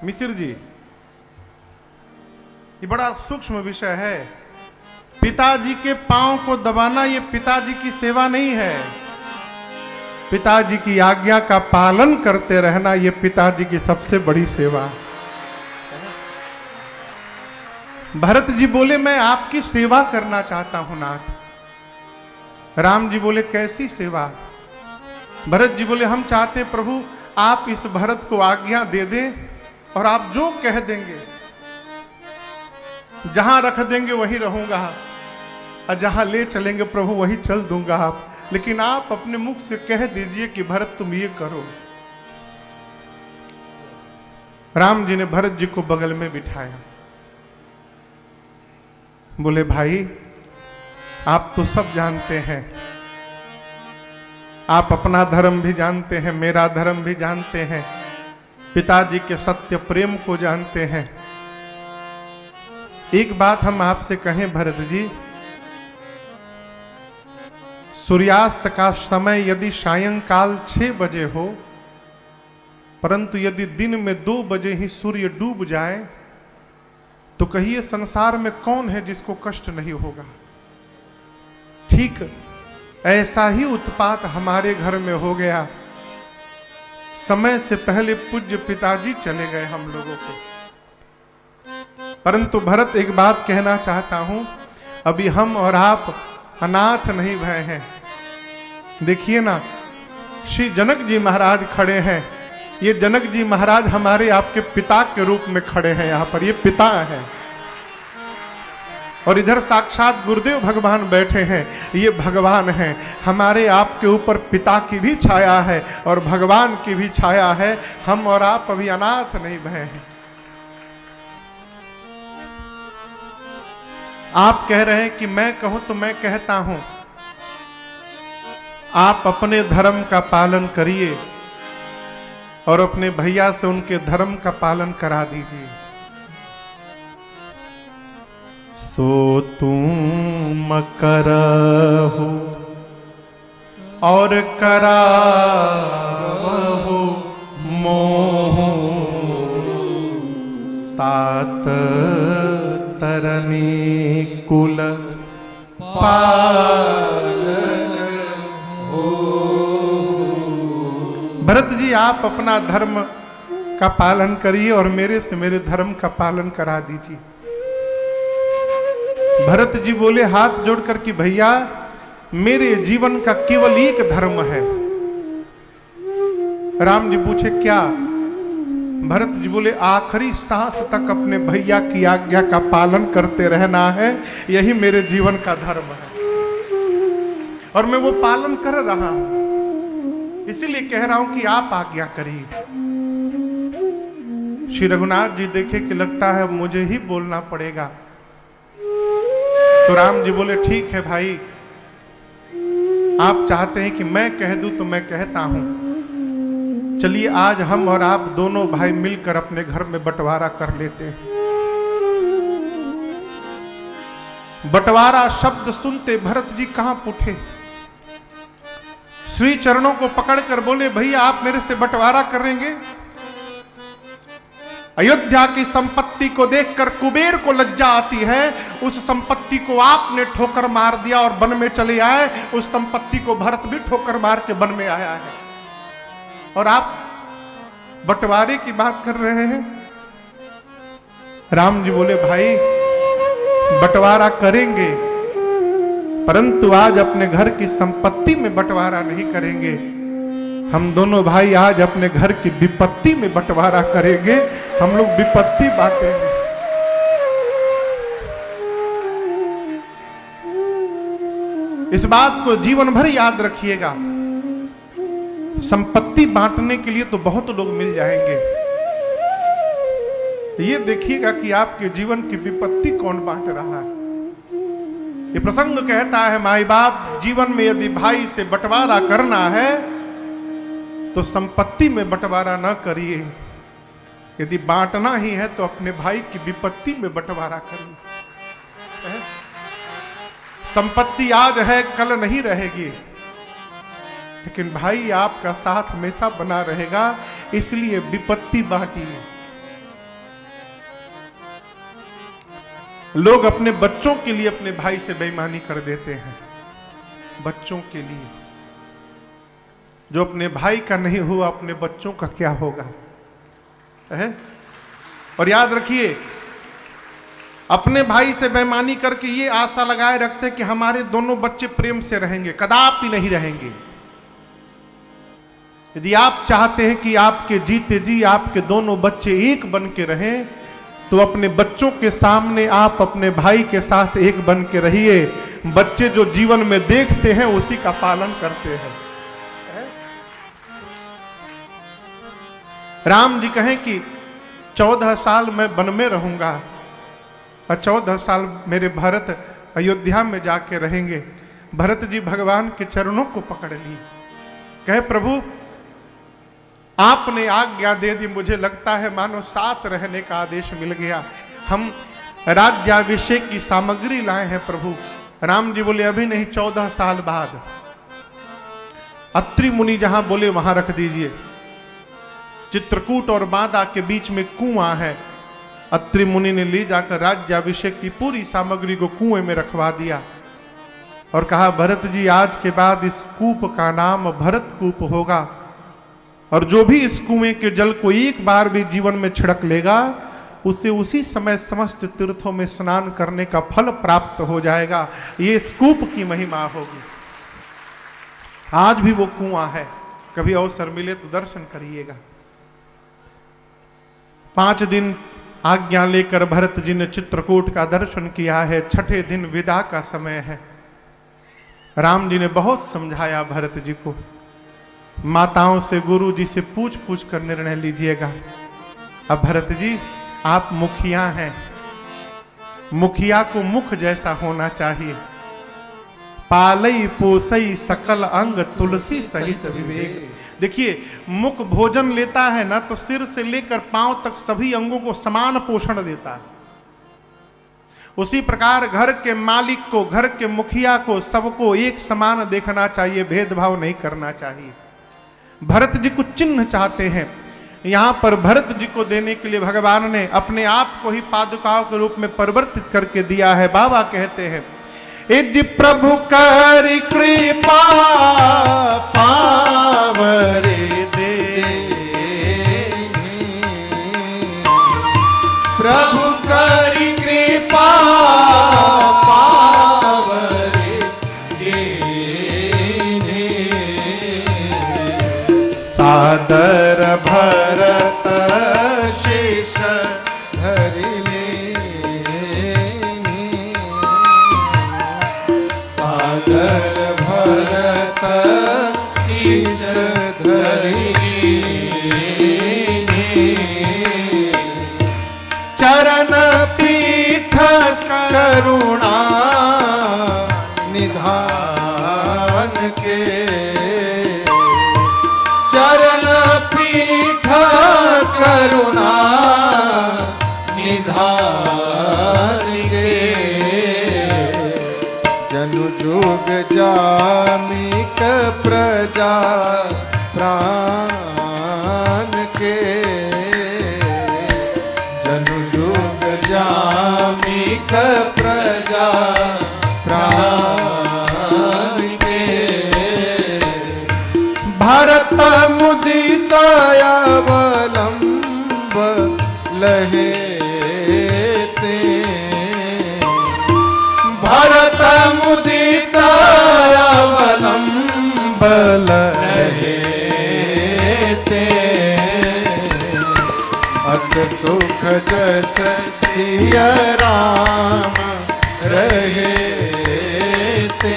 मिसिर जी, ये बड़ा सूक्ष्म विषय है। पिताजी के पांव को दबाना ये पिताजी की सेवा नहीं है। पिताजी की आज्ञा का पालन करते रहना ये पिताजी की सबसे बड़ी सेवा है। भरत जी बोले मैं आपकी सेवा करना चाहता हूं नाथ। राम जी बोले कैसी सेवा? भरत जी बोले हम चाहते प्रभु आप इस भरत को आज्ञा दे दें और आप जो कह देंगे, जहां रख देंगे वहीं रहूंगा और जहां ले चलेंगे प्रभु वहीं चल दूंगा आप, लेकिन आप अपने मुख से कह दीजिए कि भरत तुम ये करो। राम जी ने भरत जी को बगल में बिठाया। बोले भाई आप तो सब जानते हैं, आप अपना धर्म भी जानते हैं, मेरा धर्म भी जानते हैं, पिताजी के सत्य प्रेम को जानते हैं। एक बात हम आपसे कहें भरत जी, सूर्यास्त का समय यदि सायंकाल 6 बजे हो, परंतु यदि दिन में 2 बजे ही सूर्य डूब जाए तो कहिए संसार में कौन है जिसको कष्ट नहीं होगा। ठीक ऐसा ही उत्पात हमारे घर में हो गया। समय से पहले पूज्य पिताजी चले गए हम लोगों को। परंतु भरत एक बात कहना चाहता हूं, अभी हम और आप अनाथ नहीं भय हैं। देखिए ना, श्री जनक जी महाराज खड़े हैं। ये जनक जी महाराज हमारे आपके पिता के रूप में खड़े हैं। यहां पर ये पिता है और इधर साक्षात गुरुदेव भगवान बैठे हैं। ये भगवान हैं। हमारे आपके ऊपर पिता की भी छाया है और भगवान की भी छाया है। हम और आप अभी अनाथ नहीं भय हैं। आप कह रहे हैं कि मैं कहूं तो मैं कहता हूं, आप अपने धर्म का पालन करिए और अपने भैया से उनके धर्म का पालन करा दीजिए। सो तुम करहु और करावहु मोह, तात तरनी कुल पालन हो। भरत जी आप अपना धर्म का पालन करिए और मेरे से मेरे धर्म का पालन करा दीजिए। भरत जी बोले हाथ जोड़कर कि भैया मेरे जीवन का केवल एक धर्म है। राम जी पूछे क्या? भरत जी बोले आखिरी सांस तक अपने भैया की आज्ञा का पालन करते रहना है, यही मेरे जीवन का धर्म है और मैं वो पालन कर रहा हूं। इसीलिए कह रहा हूं कि आप आज्ञा करिए। श्री रघुनाथ जी देखे कि लगता है मुझे ही बोलना पड़ेगा, तो राम जी बोले ठीक है भाई, आप चाहते हैं कि मैं कह दूं तो मैं कहता हूं। चलिए आज हम और आप दोनों भाई मिलकर अपने घर में बंटवारा कर लेते हैं। बंटवारा शब्द सुनते भरत जी कहां उठे, श्री चरणों को पकड़कर बोले भैया आप मेरे से बंटवारा करेंगे? अयोध्या की संपत्ति को देखकर कुबेर को लज्जा आती है। उस संपत्ति को आपने ठोकर मार दिया और वन में चले आए। उस संपत्ति को भरत भी ठोकर मार के वन में आया है और आप बंटवारे की बात कर रहे हैं। राम जी बोले भाई बंटवारा करेंगे, परंतु आज अपने घर की संपत्ति में बंटवारा नहीं करेंगे। हम दोनों भाई आज अपने घर की विपत्ति में बंटवारा करेंगे। हम लोग विपत्ति बांटेंगे। इस बात को जीवन भर याद रखिएगा। संपत्ति बांटने के लिए तो बहुत लोग मिल जाएंगे, ये देखिएगा कि आपके जीवन की विपत्ति कौन बांट रहा है। ये प्रसंग कहता है माई बाप जीवन में यदि भाई से बंटवारा करना है तो संपत्ति में बंटवारा न करिए। यदि बांटना ही है तो अपने भाई की विपत्ति में बंटवारा करिए। संपत्ति आज है कल नहीं रहेगी, लेकिन भाई आपका साथ हमेशा बना रहेगा। इसलिए विपत्ति बांटिए। लोग अपने बच्चों के लिए अपने भाई से बेईमानी कर देते हैं, बच्चों के लिए। जो अपने भाई का नहीं हुआ, अपने बच्चों का क्या होगा है? और याद रखिए, अपने भाई से बेईमानी करके ये आशा लगाए रखते कि हमारे दोनों बच्चे प्रेम से रहेंगे, कदापि नहीं रहेंगे। यदि आप चाहते हैं कि आपके जीते जी आपके दोनों बच्चे एक बन के रहें, तो अपने बच्चों के सामने आप अपने भाई के साथ एक बन के रहिए। बच्चे जो जीवन में देखते हैं उसी का पालन करते हैं। राम जी कहें कि 14 साल मैं वन में रहूंगा और 14 साल मेरे भरत अयोध्या में जाके रहेंगे। भरत जी भगवान के चरणों को पकड़ लिए, कहे प्रभु आपने आज्ञा दे दी, मुझे लगता है मानो साथ रहने का आदेश मिल गया। हम राज्याभिषेक की सामग्री लाए हैं प्रभु। राम जी बोले अभी नहीं, 14 साल बाद। अत्रि मुनि जहां बोले वहां रख दीजिए। चित्रकूट और बांदा के बीच में कुआं है। अत्रि मुनि ने ले जाकर राज्याभिषेक की पूरी सामग्री को कुएं में रखवा दिया और कहा भरत जी आज के बाद इस कूप का नाम भरत कूप होगा, और जो भी इस कुएं के जल को एक बार भी जीवन में छिड़क लेगा उसे उसी समय समस्त तीर्थों में स्नान करने का फल प्राप्त हो जाएगा। ये इस कूप की महिमा होगी। आज भी वो कुआं है, कभी अवसर मिले तो दर्शन करिएगा। 5 दिन आज्ञा लेकर भरत जी ने चित्रकूट का दर्शन किया है। 6ठे दिन विदा का समय है। राम जी ने बहुत समझाया भरत जी को, माताओं से गुरु जी से पूछ पूछ कर निर्णय लीजिएगा। अब भरत जी आप मुखिया हैं, मुखिया को मुख जैसा होना चाहिए। पालई पोसई सकल अंग तुलसी सहित विवेक। देखिए मुख भोजन लेता है ना, तो सिर से लेकर पांव तक सभी अंगों को समान पोषण देता है। उसी प्रकार घर के मालिक को, घर के मुखिया को, सबको एक समान देखना चाहिए, भेदभाव नहीं करना चाहिए। भरत जी कुछ चिन्ह चाहते हैं, यहां पर भरत जी को देने के लिए भगवान ने अपने आप को ही पादुकाओं के रूप में परिवर्तित करके दिया है। बाबा कहते हैं इज प्रभु कर कृपा पावरे दे, प्रभु कर कृपा पावरे दे, सादर भरत शेष धरिले, सादर भरत शेष धरिले, चरण पीठ करुणा निधान के, चरण पीठ करुणा निधान के, जनु जुग जामिक प्रजा प्राण के, जनु जुग जामिक प्रजा प्राण के, भरत मुदित अवलंब लहे ते, भरत मुदित अवलंब लहे ते, अस सुख जस सिया राम रहे ते,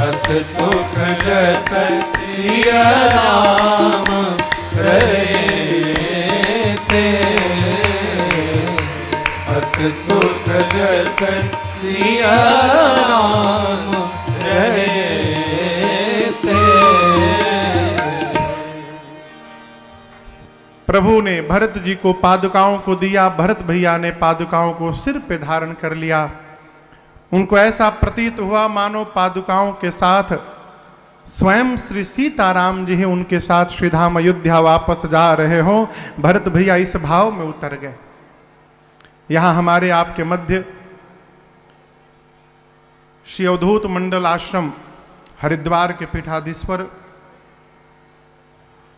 अस सुख जस सिया राम रहे ते, अस सुख जस सिया राम रहे ते। प्रभु ने भरत जी को पादुकाओं को दिया। भरत भैया ने पादुकाओं को सिर पे धारण कर लिया। उनको ऐसा प्रतीत हुआ मानो पादुकाओं के साथ स्वयं श्री सीताराम जी ही उनके साथ श्रीधाम अयोध्या वापस जा रहे हो। भरत भैया इस भाव में उतर गए। यहाँ हमारे आपके मध्य श्री अवधूत मंडल आश्रम हरिद्वार के पीठाधीश्वर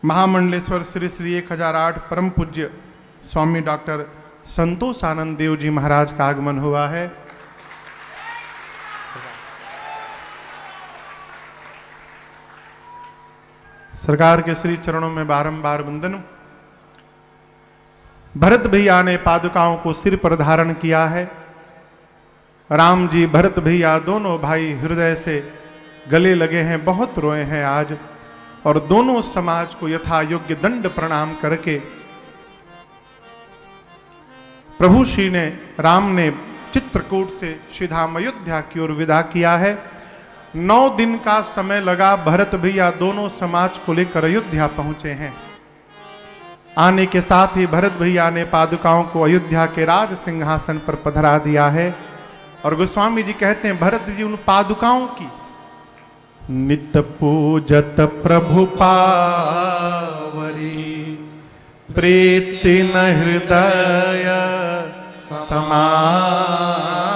महामंडलेश्वर श्री श्री 1008 परम पूज्य स्वामी डॉक्टर संतोष आनंद देव जी महाराज का आगमन हुआ है। सरकार के श्री चरणों में बारंबार वंदन। भरत भैया ने पादुकाओं को सिर पर धारण किया है। राम जी भरत भैया दोनों भाई हृदय से गले लगे हैं, बहुत रोए हैं आज, और दोनों समाज को यथा योग्य दंड प्रणाम करके प्रभु श्री ने राम ने चित्रकूट से सीधाम अयोध्या की ओर विदा किया है। 9 दिन का समय लगा, भरत भैया दोनों समाज को लेकर अयोध्या पहुंचे हैं। आने के साथ ही भरत भैया ने पादुकाओं को अयोध्या के राज सिंहासन पर पधरा दिया है। और गोस्वामी जी कहते हैं भरत जी उन पादुकाओं की नित पूजत प्रभु पावरी, प्रीति न हृदय समारी।